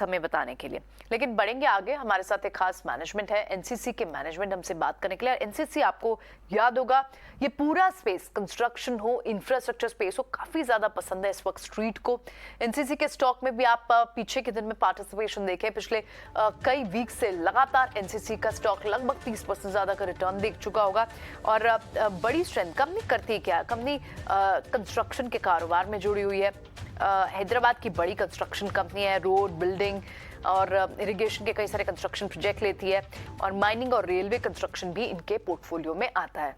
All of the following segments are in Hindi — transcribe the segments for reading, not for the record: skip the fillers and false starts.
हमें बताने के लिए। लेकिन बढ़ेंगे आगे, हमारे साथ एक खास मैनेजमेंट है, एनसीसी के मैनेजमेंट हमसे बात करने के लिए। एनसीसी आपको याद होगा, ये पूरा स्पेस कंस्ट्रक्शन हो, इंफ्रास्ट्रक्चर स्पेस हो, काफी ज्यादा पसंद है इस वक्त स्ट्रीट को। एनसीसी के स्टॉक में भी आप पीछे के दिन में पार्टिसिपेशन देखें, पिछले कई वीक से लगातार एनसीसी का स्टॉक लगभग 30% ज्यादा का रिटर्न देख चुका होगा। और बड़ी स्ट्रेंथ कंपनी करती क्या, कंपनी कंस्ट्रक्शन के कारोबार में जुड़ी हुई है। हैदराबाद की बड़ी कंस्ट्रक्शन कंपनी है, रोड, बिल्डिंग और इरिगेशन के कई सारे कंस्ट्रक्शन प्रोजेक्ट लेती है, और माइनिंग और रेलवे कंस्ट्रक्शन भी इनके पोर्टफोलियो में आता है।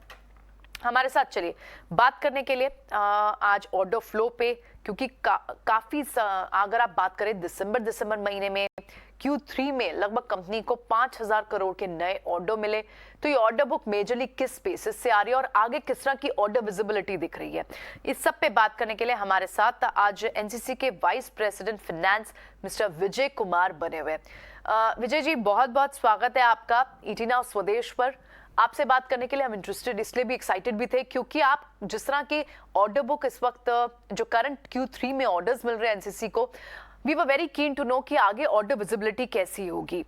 हमारे साथ चलिए बात करने के लिए आज ऑर्डर फ्लो पे, क्योंकि काफी अगर आप बात करें दिसंबर महीने में Q3 में लगभग कंपनी को 5,000 करोड़ के नए ऑर्डर मिले। तो ये ऑर्डर बुक मेजरली किस बेसिस से आ रही है और आगे किस तरह की ऑर्डर विजिबिलिटी दिख रही है, इस सब पे बात करने के लिए हमारे साथ आज एनसीसी के vice president finance mister Vijay Kumar बने हुए। विजय जी, बहुत बहुत स्वागत है आपका ईटी नाउ स्वदेश पर। आपसे बात करने के लिए हम इंटरेस्टेड इसलिए भी एक्साइटेड भी थे क्योंकि आप जिस तरह की ऑर्डर बुक इस वक्त जो करंट Q3 में ऑर्डर्स मिल रहे हैं एनसीसी को, we were very keen to know कि आगे ऑर्डर विजिबिलिटी कैसी होगी।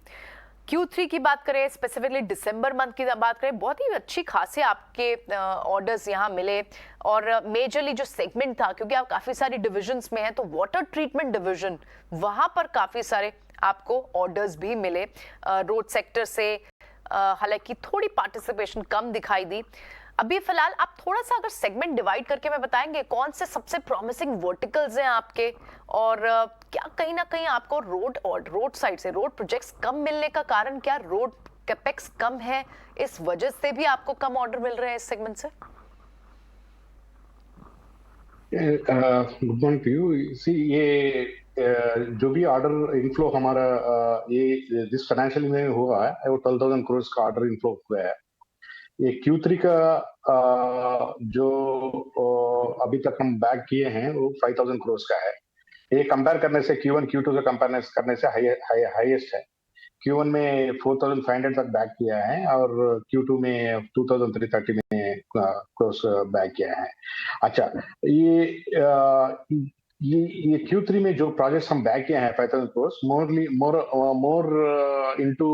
Q3 की बात करें, स्पेसिफिकली दिसंबर मंथ की बात करें, बहुत ही अच्छी खासे आपके ऑर्डर्स यहाँ मिले। और मेजरली जो सेगमेंट था, क्योंकि आप काफी सारी डिविजन्स में हैं, तो वाटर ट्रीटमेंट डिवीजन वहां पर काफी सारे आपको ऑर्डर्स भी मिले। रोड सेक्टर से हालांकि थोड़ी पार्टिसिपेशन कम दिखाई दी। अभी फिलहाल आप थोड़ा सा अगर सेगमेंट डिवाइड करके मैं बताएंगे कौन से सबसे प्रॉमिसिंग वर्टिकल्स हैं आपके, और क्या कहीं ना कहीं आपको रोड साइड से रोड प्रोजेक्ट्स कम मिलने का कारण क्या, रोड कैपेक्स कम है, इस वजह से भी आपको कम ऑर्डर मिल रहे हैं इस सेगमेंट से? Good morning to you. See, ये जो भी ऑर्डर इनफ्लो हमारा ये दिस फाइनेंशियल में हुआ है, वो 12,000 करोड़ का ऑर्डर इनफ्लो हुआ है। ये Q3 का जो अभी तक हम बैक किए हैं वो 5,000 करोड़ का है। ये कंपेयर करने से Q1 Q2 से कंपेयर करने से हाईएस्ट है। Q1 में 4,500 तक बैक किया है और Q2 में 2,330 में क्रॉस बैक किया है। अच्छा, ये ये Q3 में जो प्रोजेक्ट्स हम बैक किए हैं 5,000 crore, more into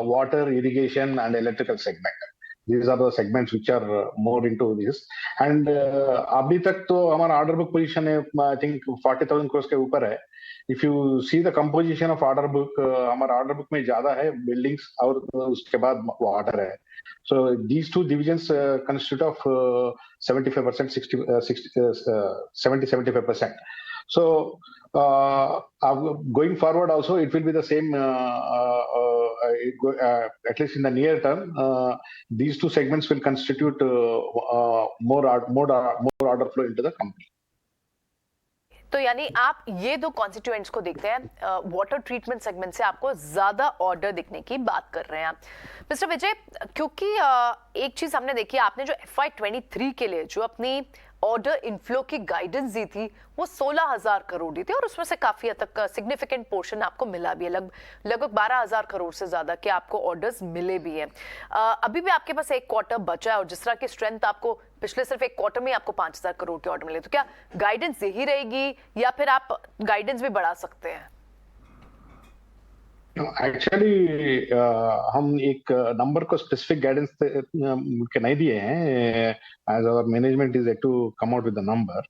water, irrigation and electrical segment. These are the segments which are more into this. And अभी तक तो हमारा ऑर्डर बुक पोजीशन है, आई थिंक 40,000 करोड़ के ऊपर है। If you see the composition of order book, हमारा ऑर्डर बुक में ज्यादा है बिल्डिंग्स और उसके बाद वाटर है। So these two divisions constitute of 75%, 70-75%. So going forward also it will be the same, at least in the near term. These two segments will constitute more order flow into the company. तो यानी आप ये दो कॉन्स्टिट्यूएंट्स को देखते हैं, वाटर ट्रीटमेंट सेगमेंट से आपको ज्यादा ऑर्डर दिखने की बात कर रहे हैं मिस्टर विजय, क्योंकि एक चीज हमने देखी, आपने जो FY23 के लिए जो अपनी ऑर्डर इनफ्लो की गाइडेंस दी थी वो 16,000 करोड़ दी थी, और उसमें से काफी हद तक सिग्निफिकेंट पोर्शन आपको मिला भी है, लगभग 12,000 करोड़ से ज्यादा के आपको ऑर्डर्स मिले भी हैं। अभी भी आपके पास एक क्वार्टर बचा है, और जिस तरह की स्ट्रेंथ आपको पिछले सिर्फ एक क्वार्टर में आपको 5,000 करोड़ के ऑर्डर मिले, तो क्या गाइडेंस यही रहेगी या फिर आप गाइडेंस भी बढ़ा सकते हैं? एक्चुअली हम एक नंबर को स्पेसिफिक गाइडेंस के नहीं दिए हैं, as our management is to come out with the number.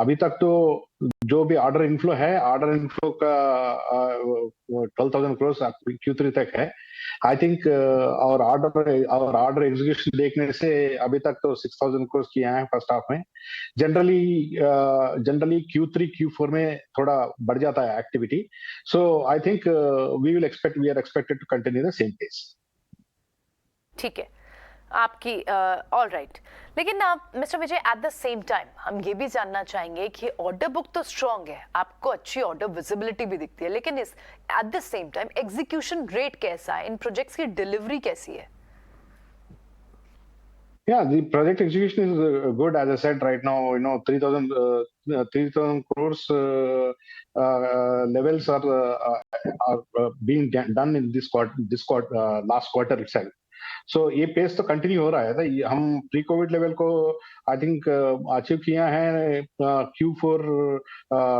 अभी तक तो जो भी ऑर्डर इनफ्लो है, ऑर्डर इनफ्लो का 12,000 करोड़ Q3 तक है। आई थिंक और ऑर्डर एग्जीक्यूशन देखने से अभी तक तो 6,000 करोड़ किए हैं फर्स्ट हाफ में। जनरली Q3 Q4 में थोड़ा बढ़ जाता है activity. So I think we are expected to continue the same pace. ठीक है आपकी, ऑल राइट। लेकिन mister Vijay, at the same time हम ये भी जानना चाहेंगे कि ऑर्डर बुक तो स्ट्रांग है, आपको अच्छी ऑर्डर विजिबिलिटी भी दिखती है, लेकिन इस eight the same time execution rate कैसा है, इन प्रोजेक्ट्स की डिलीवरी कैसी है? Yeah, the project execution is good. As I said, right now, 3,000 crores levels are being done in this quarter, last quarter itself. सो ये पेस तो कंटिन्यू हो रहा है। हम प्री कोविड लेवल को आई थिंक अचीव किया है, Q4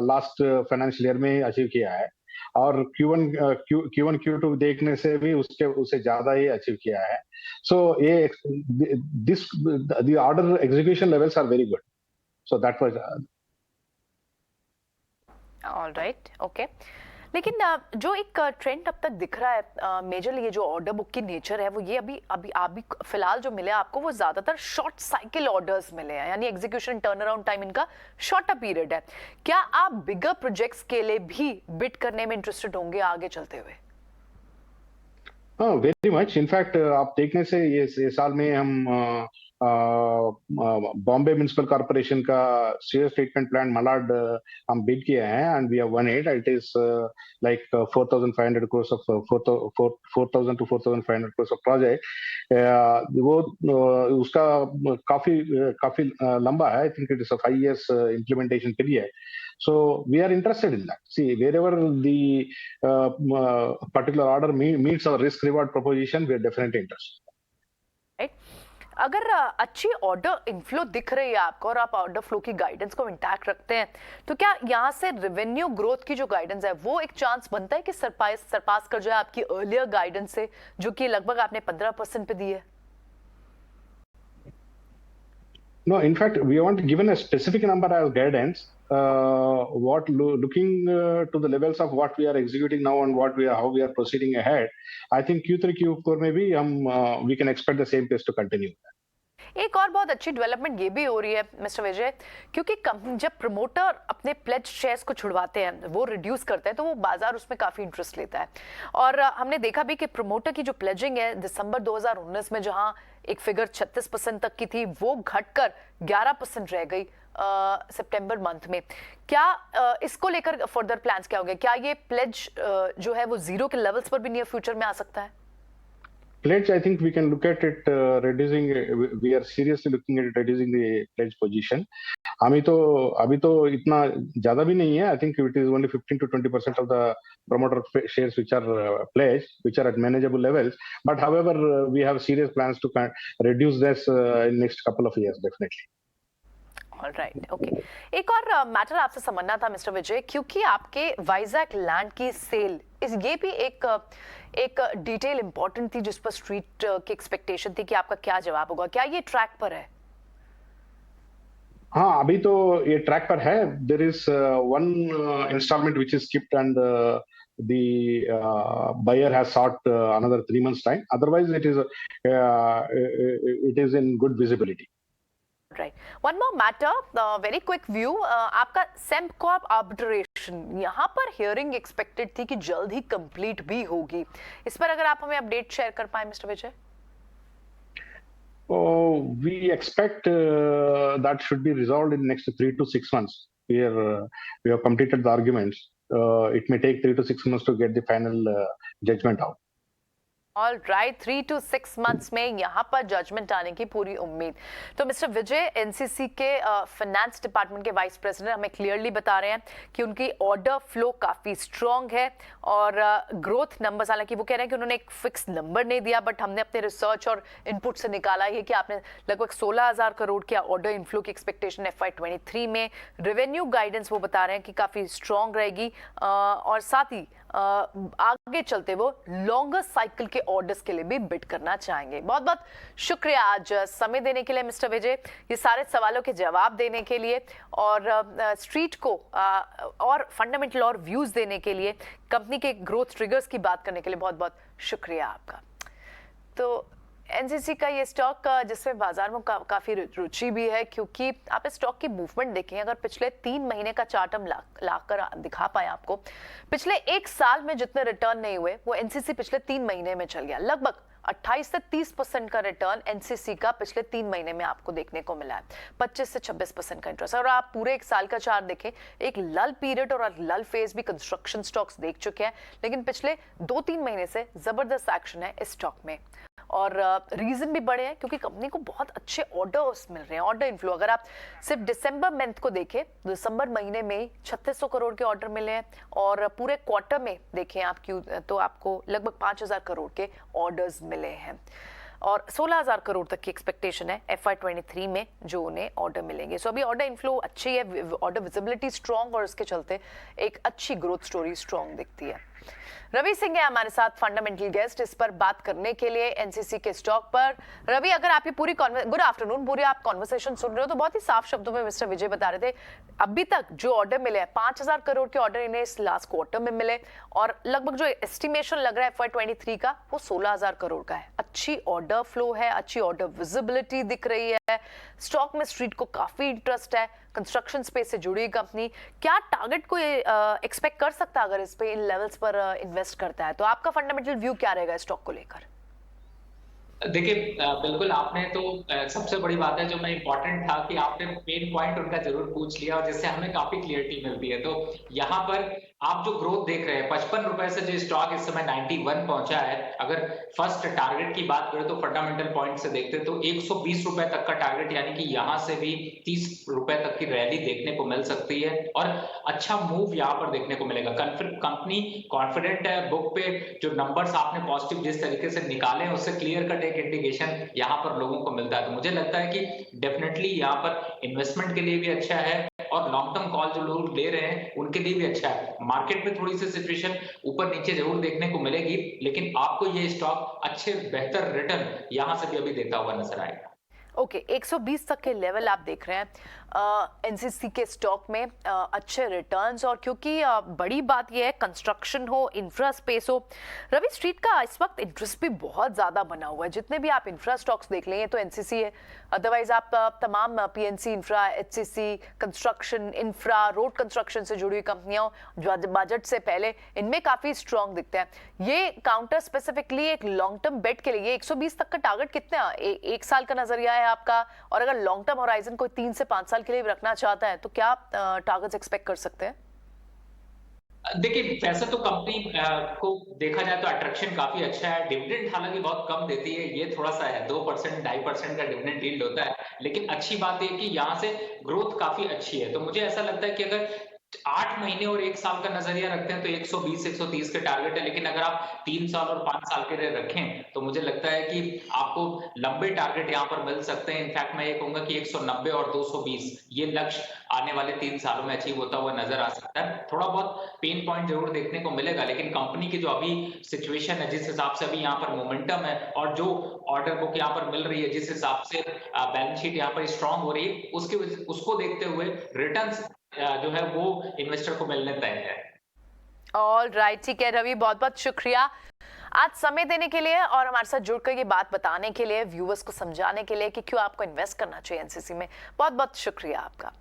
लास्ट फाइनेंशियल ईयर में अचीव किया है, और Q1 Q2 देखने से भी उससे ज्यादा ही अचीव किया है। सो ये this the order execution levels are very good, so that was all right, okay. लेकिन जो एक ट्रेंड अब तक दिख रहा है मेजरली, ये जो ऑर्डर बुक की नेचर है वो ये अभी फिलहाल जो मिले आपको वो ज्यादातर शॉर्ट साइकिल ऑर्डर्स मिले हैं, यानी एग्जीक्यूशन टर्न अराउंड टाइम इनका शॉर्टर पीरियड है। क्या आप बिगर प्रोजेक्ट्स के लिए भी बिड करने में इंटरेस्टेड होंगे आगे चलते हुए? हाँ, वेरी मच। इनफैक्ट आप देखने से ये साल में हम बॉम्बे म्युनिसिपल कॉर्पोरेशन का सीवेज ट्रीटमेंट प्लांट मलाड हम बिड किए हैं, and we have won it. It is like 4,500 crores of 4,000 to 4,500 crores of project. वो उसका काफी काफी लंबा है। I think it is a 5 years implementation period. So we are interested in that. See, wherever the particular order meets our risk reward proposition, we are definitely interested. Right? अगर अच्छी ऑर्डर इनफ्लो दिख रही है आपको और आप ऑर्डर फ्लो की गाइडेंस को इंटैक्ट रखते हैं, तो क्या यहाँ से रेवेन्यू ग्रोथ की जो गाइडेंस है वो एक चांस बनता है कि सरपास कर जाए आपकी अर्लियर गाइडेंस से, जो कि लगभग आपने 15% पे दी है? No, in fact, we haven't given a specific number as guidance. Looking to the levels of what we are executing now and how we are proceeding ahead, I think Q3, Q4 में भी we can expect the same pace to continue. एक और बहुत अच्छी डेवलपमेंट ये भी हो रही है मिस्टर विजय, क्योंकि जब प्रमोटर अपने प्लेज शेयर्स को छुड़वाते हैं, वो रिड्यूस करते हैं, तो वो बाजार उसमें काफी इंटरेस्ट लेता है। और हमने देखा भी कि प्रमोटर की जो प्लेजिंग है दिसंबर 2019 में जहां एक फिगर 36% तक की थी, वो घटकर 11% रह गई सितंबर मंथ में। क्या इसको लेकर फर्दर प्लान्स क्या होंगे? क्या ये प्लेज जो है वो जीरो के लेवल्स पर भी नियर फ्यूचर में आ सकता है? Pledge, I think we can look at it reducing. We are seriously looking at reducing the pledge position. अभी तो इतना ज्यादा भी नहीं है. I think it is only 15 to 20% of the promoter shares which are pledged, which are at manageable levels. But however, we have serious plans to reduce this in next couple of years, definitely. Right, okay. एक और मैटर आपसे समझना था मिस्टर विजय, क्योंकि आपके वाइजैक लैंड की सेल ये भी एक डिटेल इंपॉर्टेंट थी जिस पर स्ट्रीट की एक्सपेक्टेशन थी कि आपका क्या जवाब होगा। क्या ये ट्रैक पर है? हाँ, अभी तो ये ट्रैक पर है. There is one installment which is skipped, and the buyer has sought another 3 months time. Otherwise, it is in good visibility. Right. One more matter, very quick view. आपका सेम्पकॉर्प आर्बिट्रेशन, यहाँ पर हियरिंग एक्सपेक्टेड थी कि जल्द ही कंप्लीट भी होगी। इस पर अगर आप हमें अपडेट शेयर कर पाए mister Vijay. We expect that should be resolved in next 3 to 6 months. We have completed the arguments. It may take 3 to 6 months to get the final judgment out. All right, 3 to 6 months में यहाँ पर जजमेंट आने की पूरी उम्मीद। तो मिस्टर विजय एनसीसी के फाइनेंस डिपार्टमेंट के वाइस प्रेसिडेंट हमें क्लियरली बता रहे हैं कि उनकी ऑर्डर फ्लो काफी स्ट्रांग है, और ग्रोथ नंबर्स, हालांकि वो कह रहे हैं कि उन्होंने एक फिक्स नंबर नहीं दिया, बट हमने अपने रिसर्च और इनपुट से निकाला है कि आपने लगभग 16,000 करोड़ की ऑर्डर इनफ्लो की एक्सपेक्टेशन FY23 में। रेवेन्यू गाइडेंस वो बता रहे हैं कि काफी स्ट्रांग रहेगी, और साथ ही आगे चलते वो लॉन्गर साइकिल के ऑर्डर्स के लिए भी बिड करना चाहेंगे। बहुत बहुत शुक्रिया आज समय देने के लिए मिस्टर विजय, ये सारे सवालों के जवाब देने के लिए, और स्ट्रीट को और फंडामेंटल और व्यूज देने के लिए, कंपनी के ग्रोथ ट्रिगर्स की बात करने के लिए बहुत बहुत शुक्रिया आपका। तो एनसीसी का ये स्टॉक जिसमें बाजार में काफी रुचि भी है, क्योंकि आप इस स्टॉक की मूवमेंट देखें, अगर पिछले 3 महीने का चार्ट हम लाकर दिखा पाए आपको, पिछले 1 साल में जितने रिटर्न नहीं हुए वो एनसीसी पिछले 3 महीने में चल गया। लगभग 28 से 30% का रिटर्न एनसीसी का पिछले 3 महीने में आपको देखने को मिला है। 25 से 26% का इंटरेस्ट। और आप पूरे 1 साल का चार्ट देखें, एक लल पीरियड और लल फेज भी कंस्ट्रक्शन स्टॉक्स देख चुके हैं, लेकिन पिछले 2-3 महीने से जबरदस्त एक्शन है इस स्टॉक में। और रीजन भी बड़े हैं, क्योंकि कंपनी को बहुत अच्छे ऑर्डर्स मिल रहे हैं, ऑर्डर इनफ्लो। अगर आप सिर्फ दिसंबर मंथ को देखें, दिसंबर महीने में 3600 करोड़ के ऑर्डर मिले हैं, और पूरे क्वार्टर में देखें आप तो आपको लगभग 5,000 करोड़ के ऑर्डर्स मिले हैं। और 16,000 करोड़ तक की एक्सपेक्टेशन है FY23 में जो उन्हें ऑर्डर मिलेंगे। सो अभी ऑर्डर इनफ्लो अच्छी है, ऑर्डर विजिबिलिटी स्ट्रॉन्ग और इसके चलते एक अच्छी ग्रोथ स्टोरी स्ट्रॉन्ग दिखती है। रवि सिंह है हमारे साथ फंडामेंटल गेस्ट इस पर बात करने के लिए एनसीसी के स्टॉक पर। रवि, अगर आप ये पूरी गुड आफ्टरनून, पूरी आप कॉन्वर्सेशन सुन रहे हो तो बहुत ही साफ शब्दों में मिस्टर विजय बता रहे थे अभी तक जो ऑर्डर मिले हैं 5,000 करोड़ के ऑर्डर इन्हें इस लास्ट क्वार्टर में मिले और लगभग जो एस्टिमेशन लग रहा है FY23 का वो 16,000 करोड़ का है। अच्छी ऑर्डर फ्लो है, अच्छी ऑर्डर विजिबिलिटी दिख रही है, स्टॉक में स्ट्रीट को काफी इंटरेस्ट है, कंस्ट्रक्शन स्पेस से जुड़ी कंपनी। क्या टारगेट को एक्सपेक्ट कर सकता है अगर इस पे इन लेवल्स पर इन्वेस्ट करता है? तो आपका फंडामेंटल व्यू क्या रहेगा स्टॉक को लेकर? देखिए, बिल्कुल आपने तो सबसे बड़ी बात है जो मैं इम्पोर्टेंट था कि आपने पेन पॉइंट उनका जरूर पूछ लिया और जिससे हमें काफी क्लियरिटी मिलती है। तो यहाँ पर आप जो ग्रोथ देख रहे हैं 55 रुपए से जो स्टॉक इस समय 91 पहुंचा है, अगर फर्स्ट टारगेट की बात करें तो फंडामेंटल पॉइंट से देखते तो 120 रुपए तक का टारगेट, यानी कि यहाँ से भी 30 रुपए तक की रैली देखने को मिल सकती है और अच्छा मूव यहाँ पर देखने को मिलेगा। कंपनी कॉन्फिडेंट है, बुक पे जो नंबर्स आपने पॉजिटिव जिस तरीके से निकाले हैं उससे क्लियर कट एक इंडिकेशन यहाँ पर लोगों को मिलता है। तो मुझे लगता है कि डेफिनेटली यहाँ पर इन्वेस्टमेंट के लिए भी अच्छा है और लॉन्ग टर्म कॉल जो लोग ले रहे हैं उनके लिए भी अच्छा है। मार्केट में थोड़ी सी सिचुएशन ऊपर नीचे जरूर देखने को मिलेगी, लेकिन आपको ये स्टॉक अच्छे बेहतर रिटर्न यहां से भी अभी देता हुआ नजर आएगा। ओके, 120 तक के लेवल आप देख रहे हैं एनसीसी के स्टॉक में अच्छे रिटर्न्स, और क्योंकि बड़ी बात यह है कंस्ट्रक्शन हो, इंफ्रा स्पेस हो, रवि स्ट्रीट का इस वक्त इंटरेस्ट भी बहुत ज़्यादा बना हुआ है। जितने भी आप इंफ्रा स्टॉक्स देख लेंगे तो एनसीसी है, अदरवाइज आप तमाम PNC infra, HCC, construction infra, road construction से जुड़ी हुई कंपनियां बजट से पहले इनमें काफ़ी स्ट्रॉन्ग दिखते हैं। ये काउंटर स्पेसिफिकली एक लॉन्ग टर्म बेट के लिए 120 तक का टारगेट कितना एक साल का नजरिया है आपका, और अगर लॉन्ग टर्म होराइजन कोई 3 से 5 साल के लिए भी रखना चाहता है तो क्या आप टारगेट्स एक्सपेक्ट कर सकते हैं? देखिए, वैसे तो कंपनी को देखा जाए तो अट्रैक्शन काफी अच्छा है। डिविडेंड हालांकि बहुत कम देती है, ये थोड़ा सा है, 2% 2.5% का डिविडेंड यील्ड होता है, लेकिन अच्छी बात है कि यहाँ से ग्रोथ काफी अच्छी है। तो मुझे ऐसा लगता है कि अगर 8 महीने और 1 साल का नजरिया रखते हैं तो 120 130 के टारगेट है, लेकिन अगर आप 3 साल और 5 साल के लिए रखें तो मुझे लगता है कि आपको लंबे टारगेट यहाँ पर मिल सकते हैं। इनफैक्ट मैं ये कहूंगा कि 190 और 220 ये लक्ष्य आने वाले 3 सालों में अचीव होता हुआ नजर आ सकता है। थोड़ा बहुत पेन पॉइंट जरूर देखने को मिलेगा, लेकिन कंपनी की जो अभी सिचुएशन है, जिस हिसाब से अभी यहाँ पर मोमेंटम है और जो ऑर्डर बुक यहाँ पर मिल रही है, जिस हिसाब से बैलेंस शीट यहाँ पर स्ट्रांग हो रही है, उसको देखते हुए रिटर्न्स जो है वो इन्वेस्टर को मिलने तय है। ऑल राइट, ठीक है रवि, बहुत बहुत शुक्रिया आज समय देने के लिए और हमारे साथ जुड़कर ये बात बताने के लिए, व्यूअर्स को समझाने के लिए कि क्यों आपको इन्वेस्ट करना चाहिए एनसीसी में। बहुत बहुत शुक्रिया आपका।